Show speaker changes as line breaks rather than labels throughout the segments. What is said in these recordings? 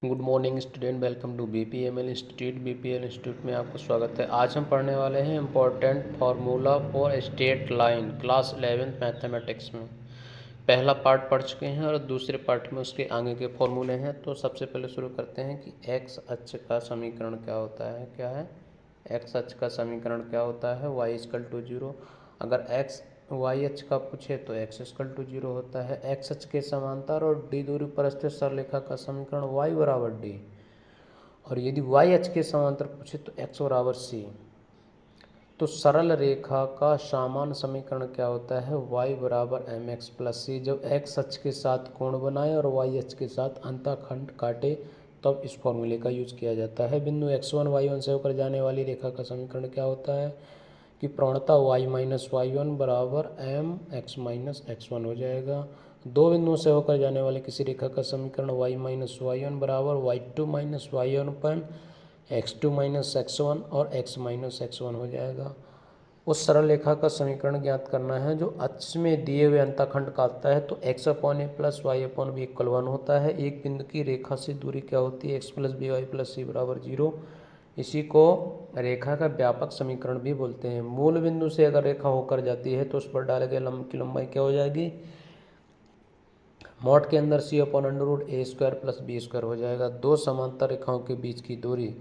Good morning student, welcome to BPML institute. BPL institute में आपका स्वागत है। आज हम पढ़ने वाले हैं important formula for straight line class 11th mathematics में। पहला पार्ट पढ़ चुके हैं और दूसरे पार्ट में उसके आगे के फॉर्मूले हैं। तो सबसे पहले शुरू करते हैं कि एक्स अक्ष का समीकरण क्या होता है। क्या है एक्स अक्ष का समीकरण? क्या होता है y इक्वल टू 0। अगर एक्स वाई अक्ष का पूछे तो एक्स इक्वल टू 0 होता है। एक्स अक्ष के समांतर और डी दूरी पर स्थित सरलेखा का समीकरण y बराबर डी, और यदि वाई अक्ष के समांतर पूछे तो एक्स बराबर सी। तो सरल रेखा का सामान्य समीकरण क्या होता है? y बराबर एम एक्स प्लस सी। जब एक्स अक्ष के साथ कोण बनाए और वाई अक्ष के साथ अंतःखंड काटे तब इस फॉर्मूले का यूज किया जाता है। बिंदु x1 y1 से होकर जाने वाली रेखा का समीकरण क्या होता है कि प्रवणता y माइनस वाई वन बराबर M X minus X one हो जाएगा। दो बिंदुओं से होकर जाने वाली किसी रेखा का समीकरण y माइनस वाई वन बराबर Y two minus Y one upon X two minus X one और एक्स माइनस एक्स वन हो जाएगा। उस सरल रेखा का समीकरण ज्ञात करना है जो अक्ष में दिए हुए अंतःखंड काटता है। तो x upon A plus Y upon B equal 1 होता है। एक बिंदु की रेखा से दूरी क्या होती है? x plus B Y plus C बराबर 0। इसी को रेखा का व्यापक समीकरण भी बोलते हैं। मूल बिंदु से अगर रेखा होकर जाती है तो उस पर डाले गए लंब की लंबाई क्या हो जाएगी? मॉड के अंदर सी upon under root A square plus B square हो जाएगा। दो समांतर रेखाओं के बीच की दूरी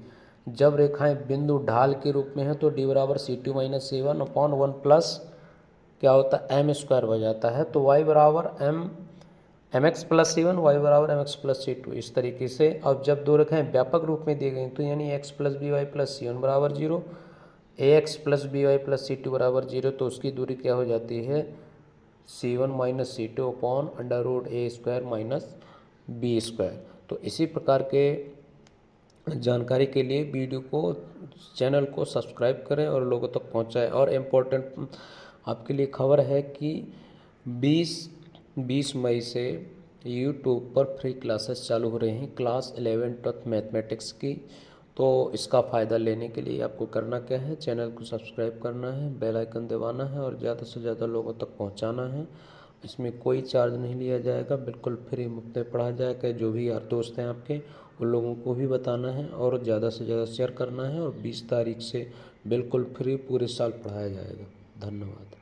जब रेखाएं बिंदु ढाल के रूप में है तो डी बराबर C two minus C one upon one plus क्या होता है? एम स्क्वायर हो जाता है। तो वाई बराबर M X plus C one, Y बराबर M X plus C two. इस तरीके से अब जब दो रेखाएं व्यापक रूप में दी गई तो यानी X plus B Y plus C one बराबर 0, A X plus B Y plus C two बराबर 0, तो उसकी दूरी क्या हो जाती है? C one minus C two upon under root A square minus B square. तो इसी प्रकार के जानकारी के लिए वीडियो को चैनल को सब्सक्राइब करें और लोगों तक पहुंचाएं। और इम्पोर्टेंट आपके लिए खबर है कि 20 मई से यूट्यूब पर फ्री क्लासेस चालू हो रही हैं क्लास 11th मैथमेटिक्स की। तो इसका फ़ायदा लेने के लिए आपको करना क्या है? चैनल को सब्सक्राइब करना है, बेल आइकन दबाना है और ज़्यादा से ज़्यादा लोगों तक पहुंचाना है। इसमें कोई चार्ज नहीं लिया जाएगा, बिल्कुल फ्री मुफ्त में पढ़ा जाएगा। जो भी यार दोस्त हैं आपके उन लोगों को भी बताना है और ज़्यादा से ज़्यादा शेयर करना है। और 20 तारीख से बिल्कुल फ्री पूरे साल पढ़ाया जाएगा। धन्यवाद।